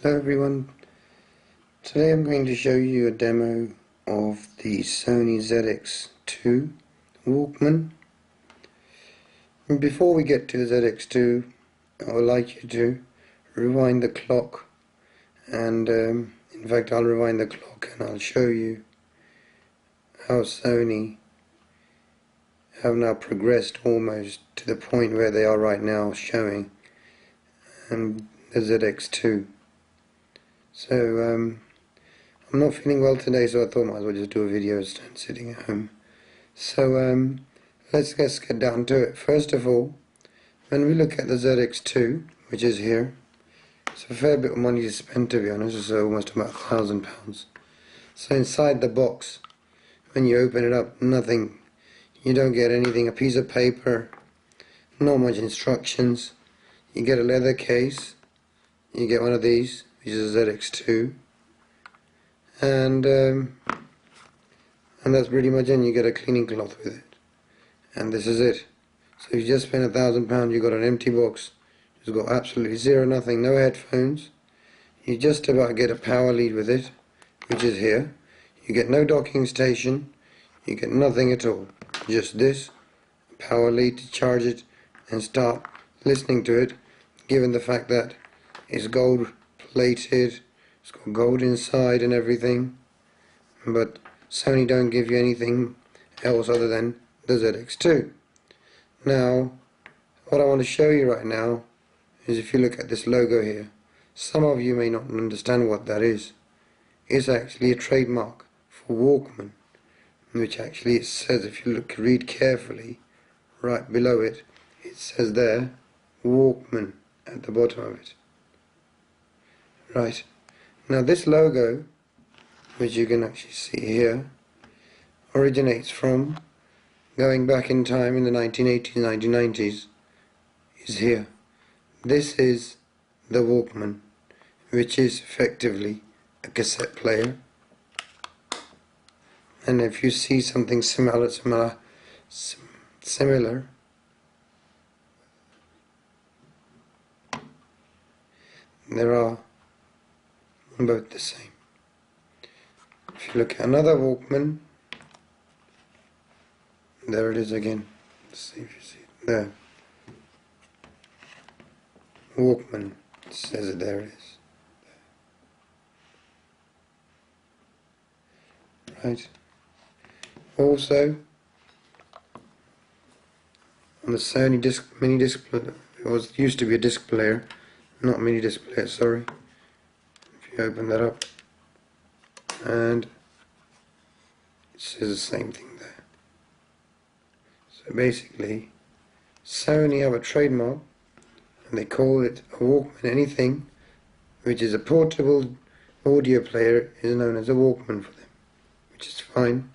Hello everyone, today I'm going to show you a demo of the Sony ZX2 Walkman. And before we get to the ZX2, I would like you to rewind the clock, and in fact I'll rewind the clock and I'll show you how Sony have now progressed almost to the point where they are right now showing the ZX2. So I'm not feeling well today, so I thought I might as well just do a video instead of sitting at home. So let's get down to it. First of all, when we look at the ZX2, which is here, it's a fair bit of money to spend, to be honest. It's almost about £1,000. So inside the box, when you open it up, nothing. You don't get anything. A piece of paper, not much instructions. You get a leather case. You get one of these, which is a ZX2, and that's pretty much it. You get a cleaning cloth with it, and this is it. So you just spent £1,000. You got an empty box. It's got absolutely zero, nothing, no headphones. You just about get a power lead with it, which is here. You get no docking station. You get nothing at all. Just this power lead to charge it and start listening to it. Given the fact that it's gold plated, it's got gold inside and everything, but Sony don't give you anything else other than the ZX2. Now, what I want to show you right now is, if you look at this logo here, some of you may not understand what that is. It's actually a trademark for Walkman, which actually it says, if you read carefully, right below it, it says there, Walkman, at the bottom of it. Right, now this logo, which you can actually see here, originates from, going back in time in the 1980s, 1990s, is here. This is the Walkman, which is effectively a cassette player. And if you see something similar, there are both the same. If you look at another Walkman, there it is again. Let's see if you see it there. Walkman, it says it, there it is. Right. Also, on the Sony mini disc player, it used to be a disc player, not mini disc player, sorry. If you open that up, and it says the same thing there. So basically, Sony have a trademark, and they call it a Walkman. Anything which is a portable audio player is known as a Walkman for them, which is fine.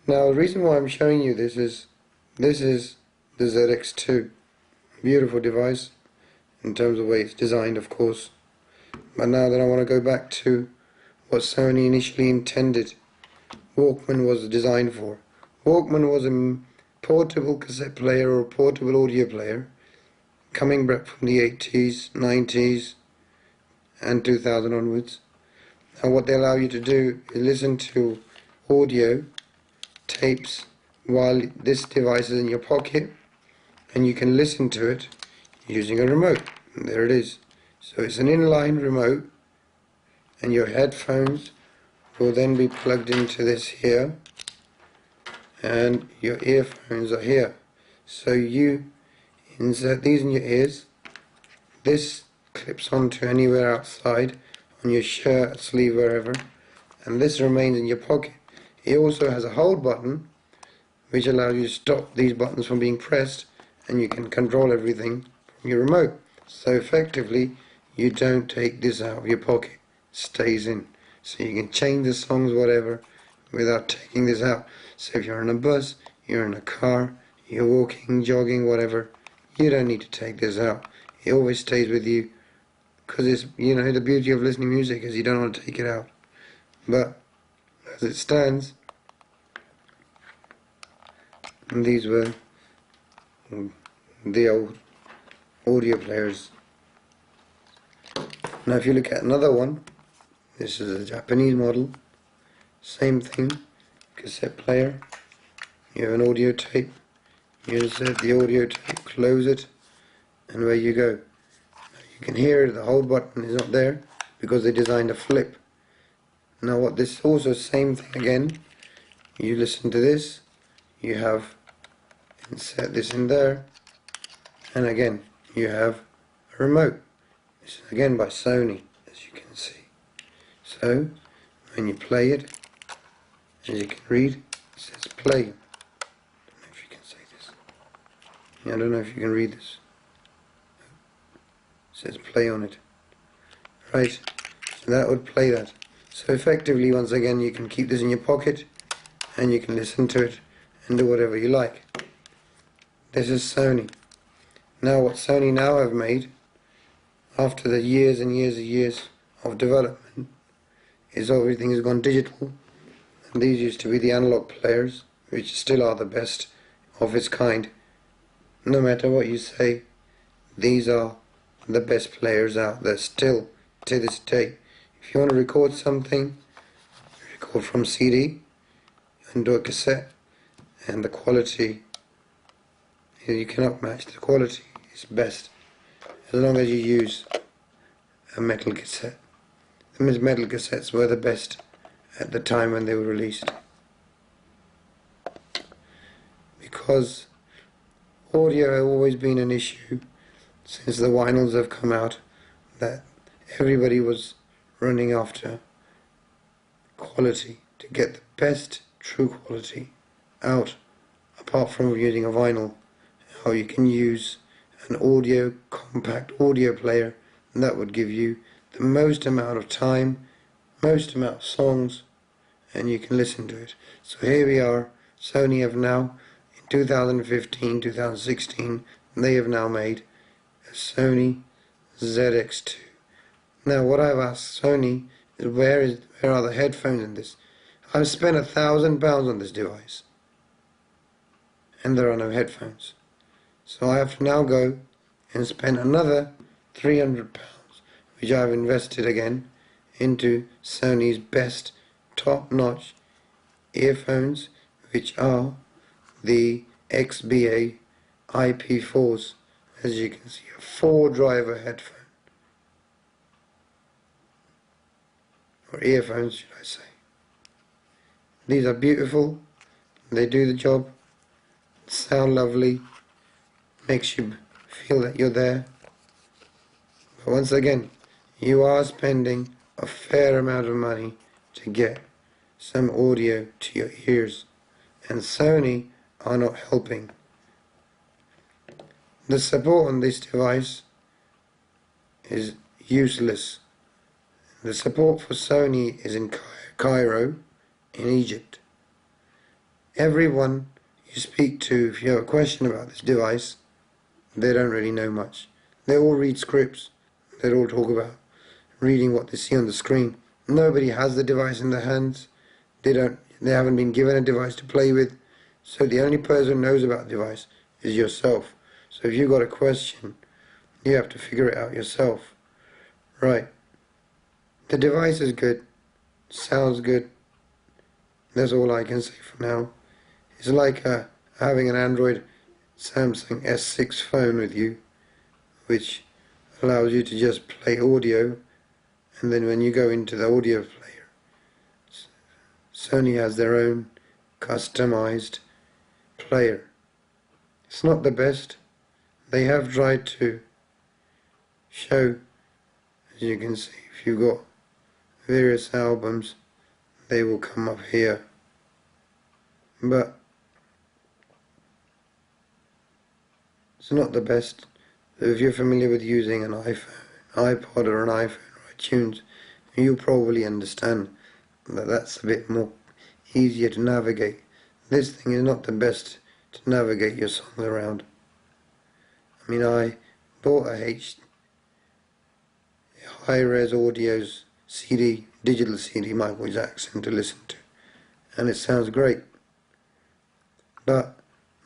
Now, the reason why I'm showing you this is the ZX2. Beautiful device in terms of the way it's designed, of course. But now that I want to go back to what Sony initially intended Walkman was designed for. Walkman was a portable cassette player or a portable audio player coming back from the 80s, 90s and 2000 onwards. And what they allow you to do is listen to audio tapes while this device is in your pocket, and you can listen to it using a remote. And there it is. So it's an inline remote, and your headphones will then be plugged into this here, and your earphones are here. So you insert these in your ears. This clips onto anywhere outside, on your shirt, sleeve, wherever, and this remains in your pocket. It also has a hold button, which allows you to stop these buttons from being pressed, and you can control everything from your remote. So effectively, you don't take this out of your pocket, it stays in. So you can change the songs, whatever, without taking this out. So if you're on a bus, you're in a car, you're walking, jogging, whatever, you don't need to take this out. It always stays with you, because it's, you know, the beauty of listening to music is you don't want to take it out. But as it stands, and these were the old audio players. Now if you look at another one, this is a Japanese model, same thing, cassette player, you have an audio tape, you insert the audio tape, close it, and away you go. Now you can hear the whole button is not there because they designed a flip. Now what this also same thing again, you listen to this, you have insert this in there, and again you have a remote. This is again by Sony, as you can see. So when you play it, as you can read, it says play. I don't know if you can say this. I don't know if you can read this. It says play on it. Right, so that would play that. So effectively, once again, you can keep this in your pocket and you can listen to it and do whatever you like. This is Sony. Now what Sony now have made, after the years and years of development, is everything has gone digital. And these used to be the analog players, which still are the best of its kind. No matter what you say, these are the best players out there still to this day. If you want to record something, record from CD and do a cassette, and the quality, you cannot match the quality. It's best as long as you use a metal cassette. The metal cassettes were the best at the time when they were released, because audio has always been an issue since the vinyls have come out, that everybody was running after quality to get the best true quality out, apart from using a vinyl. How you can use an audio compact audio player, and that would give you the most amount of time, most amount of songs, and you can listen to it. So here we are, Sony have now, in 2015, 2016, they have now made a Sony ZX2. Now what I've asked Sony is where are the headphones in this? I've spent £1,000 on this device and there are no headphones. So I have to now go and spend another £300, which I've invested again into Sony's best top-notch earphones, which are the XBA IP4s. As you can see, a 4-driver headphone, or earphones should I say. These are beautiful, they do the job, sound lovely, makes you feel that you're there. But once again, you are spending a fair amount of money to get some audio to your ears, and Sony are not helping. The support on this device is useless. The support for Sony is in Cairo, in Egypt. Everyone you speak to, if you have a question about this device, they don't really know much. They all read scripts. They all talk about reading what they see on the screen. Nobody has the device in their hands. They haven't been given a device to play with. So the only person who knows about the device is yourself. So if you've got a question, you have to figure it out yourself. Right. The device is good. Sounds good. That's all I can say for now. It's like having an Android Samsung S6 phone with you, which allows you to just play audio, and then when you go into the audio player, Sony has their own customized player. It's not the best. They have tried to show, as you can see, if you've got various albums, they will come up here, but it's not the best. So if you're familiar with using an iPhone, iPod or an iPhone or iTunes, you'll probably understand that that's a bit more easier to navigate. This thing is not the best to navigate your songs around. I mean, I bought a high-res audios CD, digital CD, Michael Jackson to listen to, and it sounds great. But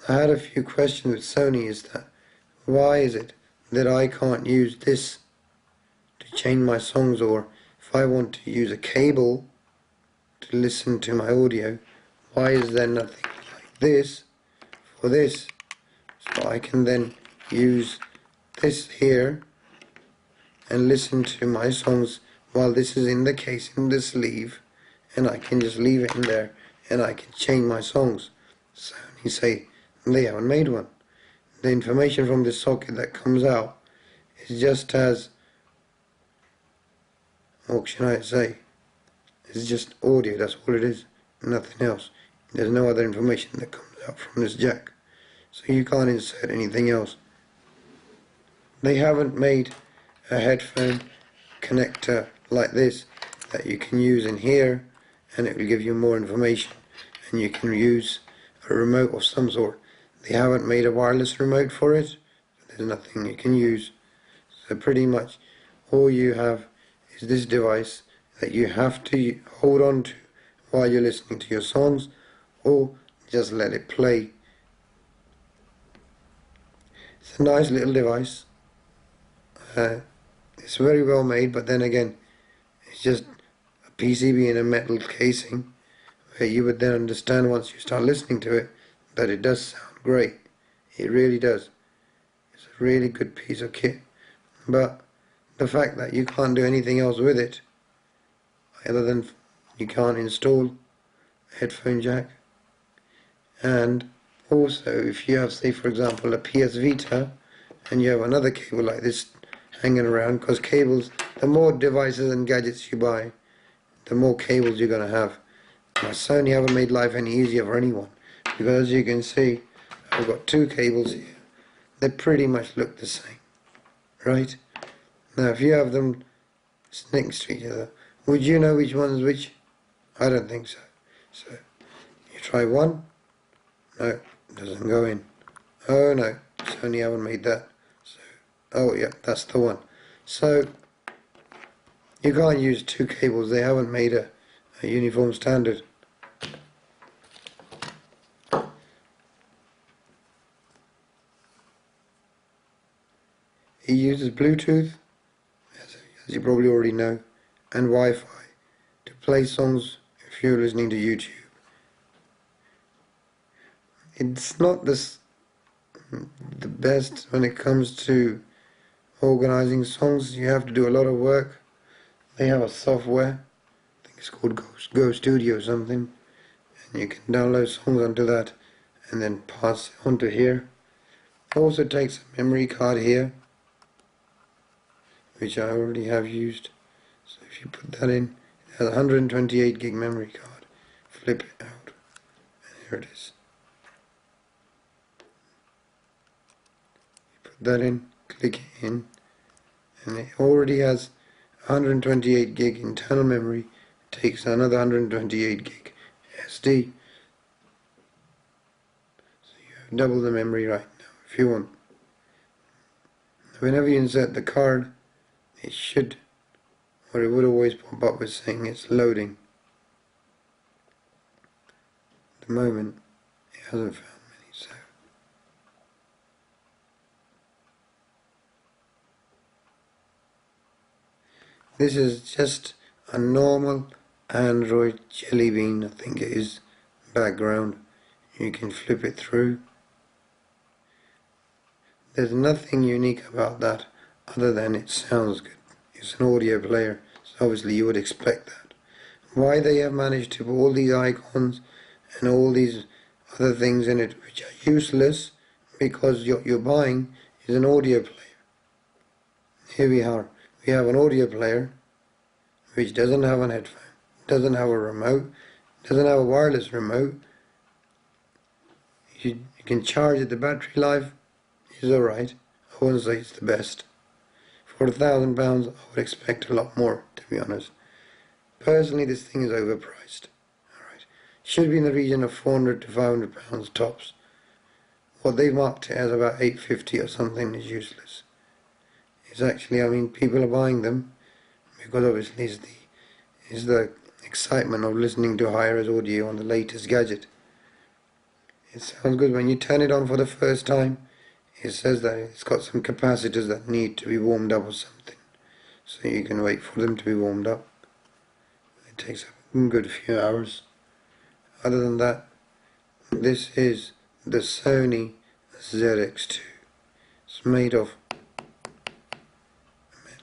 I had a few questions with Sony, is that why is it that I can't use this to change my songs, or if I want to use a cable to listen to my audio, why is there nothing like this for this? So I can then use this here and listen to my songs while this is in the case, in the sleeve, and I can just leave it in there and I can change my songs. So you say they haven't made one. The information from this socket that comes out is just as, what should I say, it's just audio, that's all it is, nothing else. There's no other information that comes out from this jack, so you can't insert anything else. They haven't made a headphone connector like this that you can use in here and it will give you more information, and you can use a remote of some sort. They haven't made a wireless remote for it, there's nothing you can use. So pretty much all you have is this device that you have to hold on to while you're listening to your songs, or just let it play. It's a nice little device. It's very well made, but then again, it's just a PCB in a metal casing, where you would then understand once you start listening to it that it does sound great. It really does. It's a really good piece of kit, but the fact that you can't do anything else with it other than you can't install a headphone jack, and also if you have, say for example, a PS Vita and you have another cable like this hanging around, because cables, the more devices and gadgets you buy, the more cables you're going to have. Now Sony haven't made life any easier for anyone, because as you can see I've got two cables here. They pretty much look the same, right? Now if you have them next to each other, would you know which one is which? I don't think so. So you try one, no, it doesn't go in. Oh no, Sony haven't made that. So, oh yeah, that's the one. So you can't use two cables, they haven't made a uniform standard. It uses Bluetooth, as you probably already know, and Wi-Fi to play songs if you're listening to YouTube. It's not the best when it comes to organizing songs. You have to do a lot of work. They have a software, I think it's called Go Studio or something, and you can download songs onto that and then pass it onto here. It also takes a memory card here, which I already have used. So if you put that in, it has a 128 gig memory card. Flip it out, and here it is. You put that in, click it in, and it already has 128 gig internal memory. It takes another 128 gig SD. So you have double the memory right now if you want. Whenever you insert the card, it should, or it would always pop up with saying it's loading. At the moment it hasn't found many, so this is just a normal Android Jelly Bean, I think it is, background. You can flip it through. There's nothing unique about that other than it sounds good. It's an audio player, so obviously you would expect that. Why they have managed to put all these icons and all these other things in it which are useless, because what you're buying is an audio player. Here we are. We have an audio player which doesn't have an headphone, doesn't have a remote, doesn't have a wireless remote. You can charge it, the battery life is alright. I wouldn't say it's the best. For £1,000 I would expect a lot more, to be honest. Personally, this thing is overpriced. Alright, should be in the region of £400 to £500 tops. What they've marked it as about £850 or something is useless. It's actually, I mean, people are buying them because obviously it's the excitement of listening to high-res audio on the latest gadget. It sounds good when you turn it on for the first time. It says that it's got some capacitors that need to be warmed up or something. so you can wait for them to be warmed up. It takes a good few hours. Other than that, this is the Sony ZX2. It's made of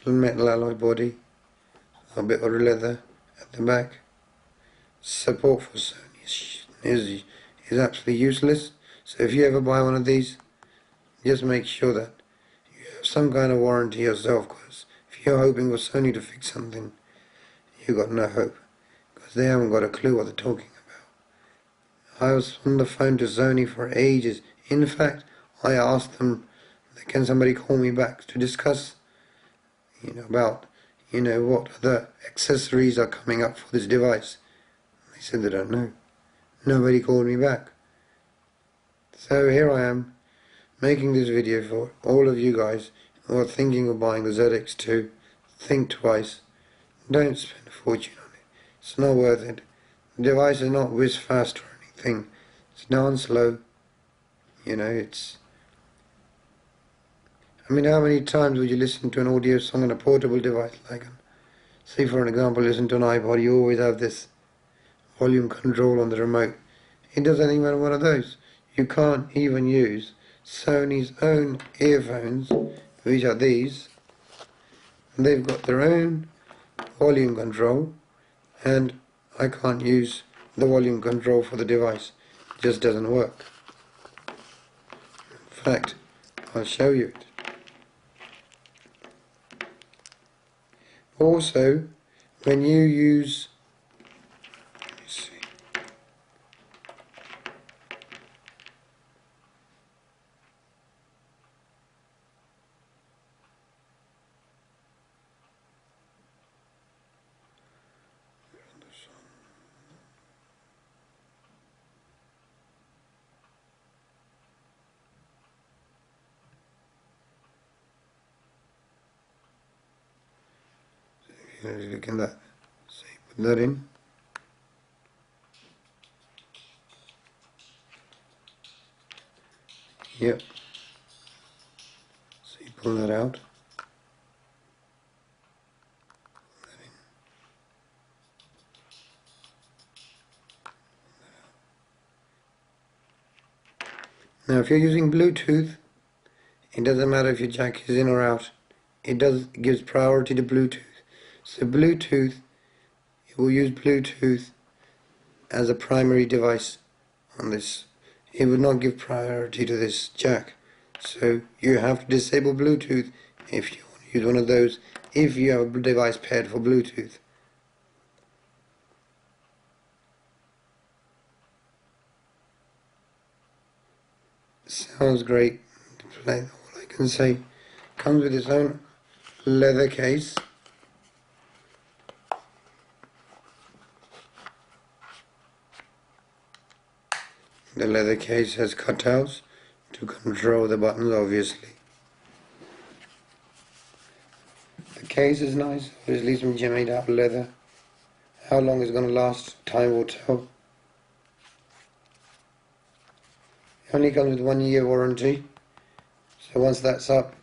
metal alloy body, a bit of leather at the back. Support for Sony is absolutely useless. So if you ever buy one of these, just make sure that you have some kind of warranty yourself, because if you're hoping for Sony to fix something, you've got no hope, because they haven't got a clue what they're talking about. I was on the phone to Sony for ages. In fact, I asked them, can somebody call me back to discuss about what other accessories are coming up for this device. They said they don't know. Nobody called me back. So here I am, making this video for all of you guys who are thinking of buying the ZX2. Think twice. Don't spend a fortune on it. It's not worth it. The device is not whiz fast or anything. It's darn slow. It's... how many times would you listen to an audio song on a portable device say for an example, listen to an iPod, you always have this volume control on the remote. It doesn't even have one of those. You can't even use Sony's own earphones, which are these. They've got their own volume control, and I can't use the volume control for the device. It just doesn't work. In fact, I'll show you it. Also, when you use, let me see, look at that. So you put that in. Yep. So you pull that out. Now if you're using Bluetooth, it doesn't matter if your jack is in or out. It gives priority to Bluetooth. So Bluetooth, it will use Bluetooth as a primary device on this. It would not give priority to this jack. So you have to disable Bluetooth if you want to use one of those, if you have a device paired for Bluetooth. Sounds great. All I can say, comes with its own leather case. The leather case has cutouts to control the buttons, obviously. The case is nice, obviously it's made out of leather. How long it's going to last, time will tell. It only comes with 1 year warranty, so once that's up,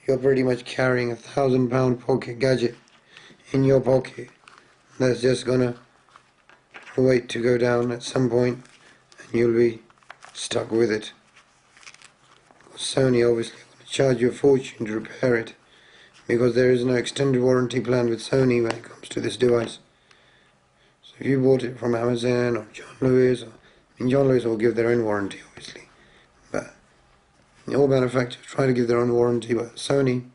you're pretty much carrying a £1,000 pocket gadget in your pocket. That's just going to wait to go down at some point, and you'll be stuck with it. Sony obviously going to charge you a fortune to repair it, because there is no extended warranty plan with Sony when it comes to this device. So if you bought it from Amazon or John Lewis, John Lewis will give their own warranty obviously, but all manufacturers try to give their own warranty, but Sony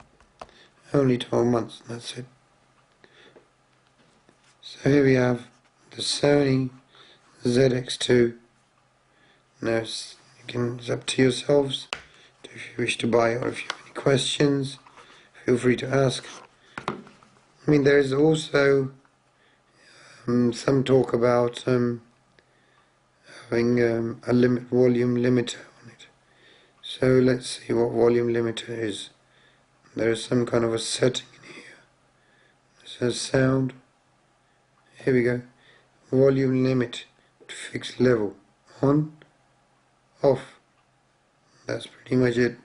only 12 months, and that's it. So here we have the Sony ZX2. Now it's up to yourselves if you wish to buy, or if you have any questions, feel free to ask. There is also some talk about having a volume limiter on it. So let's see what volume limiter is. There is some kind of a setting in here. It says sound. Here we go. Volume limit to fixed level. On, off. That's pretty much it.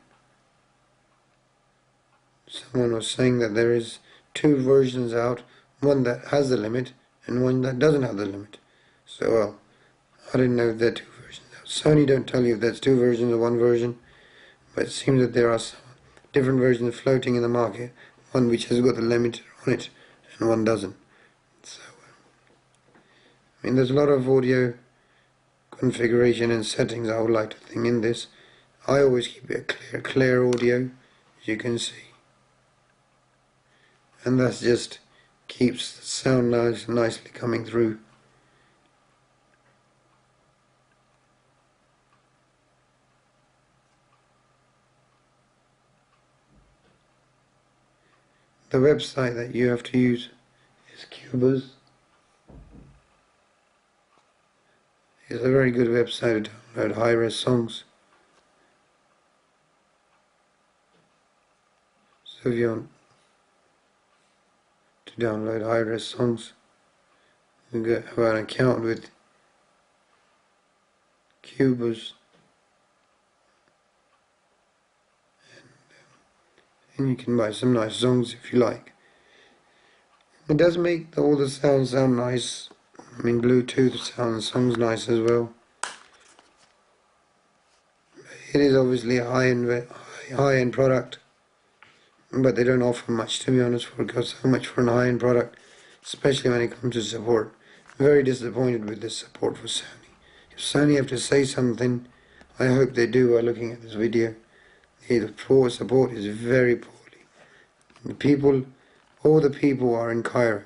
Someone was saying that there is two versions out, one that has the limit and one that doesn't have the limit. So well, I didn't know if there are two versions out. Sony don't tell you if there's two versions or one version, but it seems that there are some different versions floating in the market, one which has got the limit on it and one doesn't. So I mean, there's a lot of audio configuration and settings I would like to think in this. I always keep it a clear audio, as you can see, and that just keeps the sound nicely coming through. The website that you have to use is Cubers. It's a very good website to download high-res songs. So if you want to download high-res songs, you have an account with Cubers, and you can buy some nice songs if you like. It does make all the sounds sound nice. I mean, Bluetooth sounds nice as well. It is obviously a high-end product, but they don't offer much, to be honest, for it costs so much for a high-end product, especially when it comes to support. I'm very disappointed with this support for Sony. If Sony have to say something, I hope they do by looking at this video. The support is very poorly. All the people are in Cairo,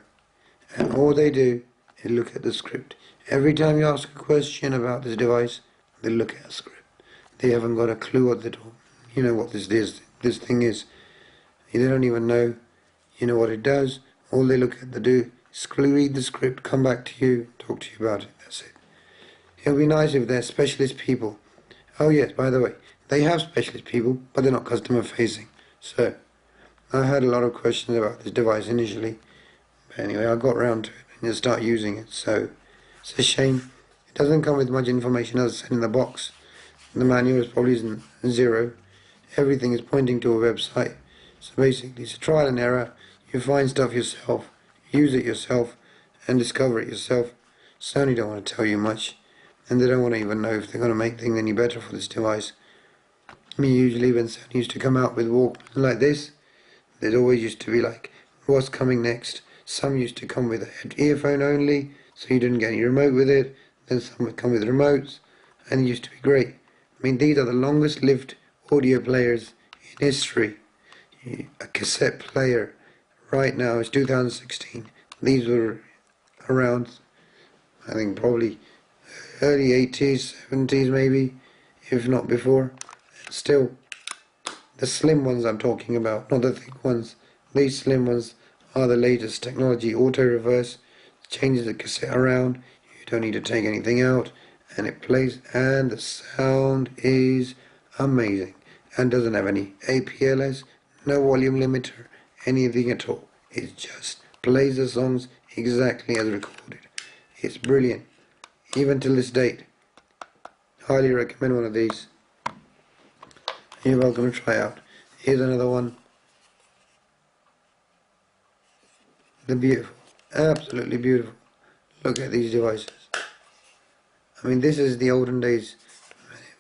and all they do is look at the script. Every time you ask a question about this device, they look at a script. They haven't got a clue what they do. You know what this thing is. They don't even know, what it does. All they look at, they do is read the script, come back to you, talk to you about it. That's it. It would be nice if they're specialist people. Oh yes, by the way, they have specialist people, but they're not customer facing. So, I had a lot of questions about this device initially. But anyway, I got around to it and just started using it. So, it's a shame. It doesn't come with much information as I said in the box. The manual is probably zero. Everything is pointing to a website. So basically, it's a trial and error. You find stuff yourself, use it yourself, and discover it yourself. Sony don't want to tell you much, and they don't want to even know if they're going to make things any better for this device. I mean, usually when Sony used to come out with Walkmans like this, there's always used to be like, what's coming next? Some used to come with an earphone only, so you didn't get any remote with it. Then some would come with remotes, and it used to be great. I mean, these are the longest lived audio players in history. A cassette player right now is 2016. These were around, I think, probably early 80s, 70s maybe, if not before. Still, the slim ones I'm talking about, not the thick ones. These slim ones are the latest technology. Auto reverse changes the cassette around. You don't need to take anything out, and it plays, and the sound is amazing, and doesn't have any APLS, no volume limiter, anything at all. It just plays the songs exactly as recorded. It's brilliant, even till this date. Highly recommend one of these. You're welcome to try out. Here's another one. They're beautiful, absolutely beautiful. Look at these devices. I mean, this is the olden days.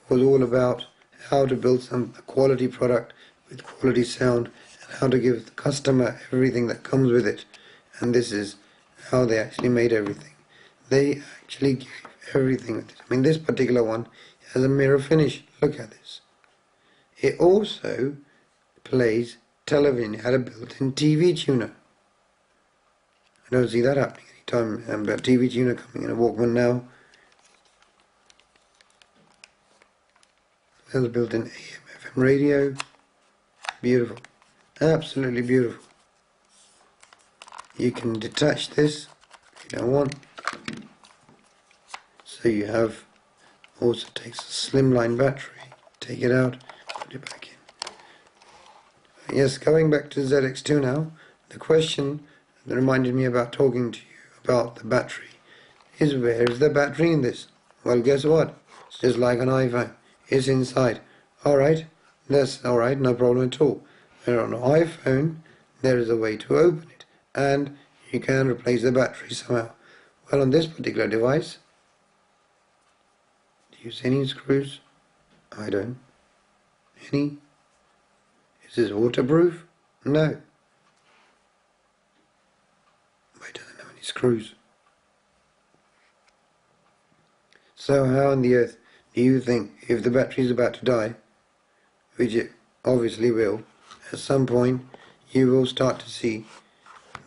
It was all about how to build a quality product with quality sound, and how to give the customer everything that comes with it. And this is how they actually made everything. They actually gave everything with it. I mean, this particular one has a mirror finish. Look at this. It also plays television. It had a built-in TV tuner. I don't see that happening anytime. But TV tuner coming in a Walkman now. There's a built-in AM/FM radio. Beautiful, absolutely beautiful. You can detach this if you don't want. So you have, also takes a slimline battery. Take it out, put it back in. Yes, going back to ZX2 now. The question that reminded me about talking to you about the battery is, where is the battery in this? Well, guess what? It's just like an iPhone. It's inside. Alright, that's alright, no problem at all. And on an iPhone, there is a way to open it. and you can replace the battery somehow. Well, on this particular device, do you see any screws? I don't. Any? Is this waterproof? No. But it doesn't have any screws. So how on the earth do you think, if the battery is about to die, which it obviously will, at some point you will start to see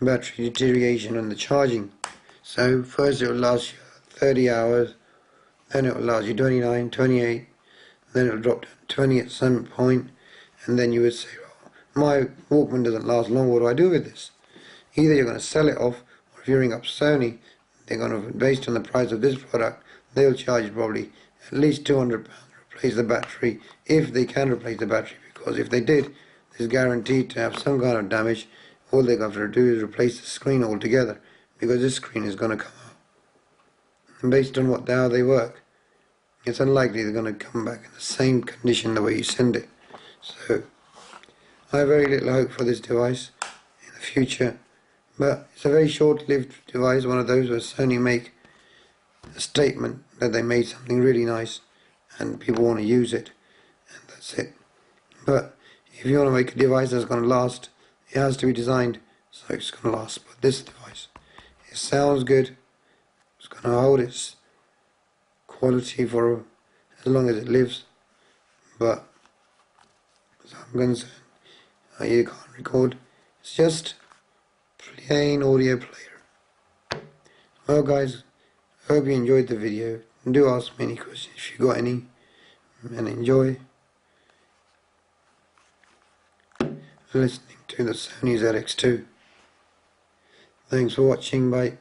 battery deterioration on the charging. So first it will last you 30 hours, then it will last you 29, 28, then it will drop to 20 at some point, and then you would say, oh, my Walkman doesn't last long, what do I do with this? Either you're going to sell it off, or if you ring up Sony, they're going to, based on the price of this product, they'll charge you probably at least £200 to replace the battery, if they can replace the battery, because if they did, it's guaranteed to have some kind of damage. All they're going to do is replace the screen altogether, because this screen is going to come out. And based on how they work, it's unlikely they're going to come back in the same condition the way you send it. So I have very little hope for this device in the future, but it's a very short-lived device, one of those where Sony make a statement that they made something really nice and people want to use it, and that's it. But if you want to make a device that's going to last, it has to be designed so it's going to last. But this device, it sounds good, it's going to hold its quality for as long as it lives, but as I'm concerned, you can't record. It's just plain audio player. Well guys, I hope you enjoyed the video. Do ask me any questions if you got any, and enjoy listening to the Sony ZX2. Thanks for watching, bye.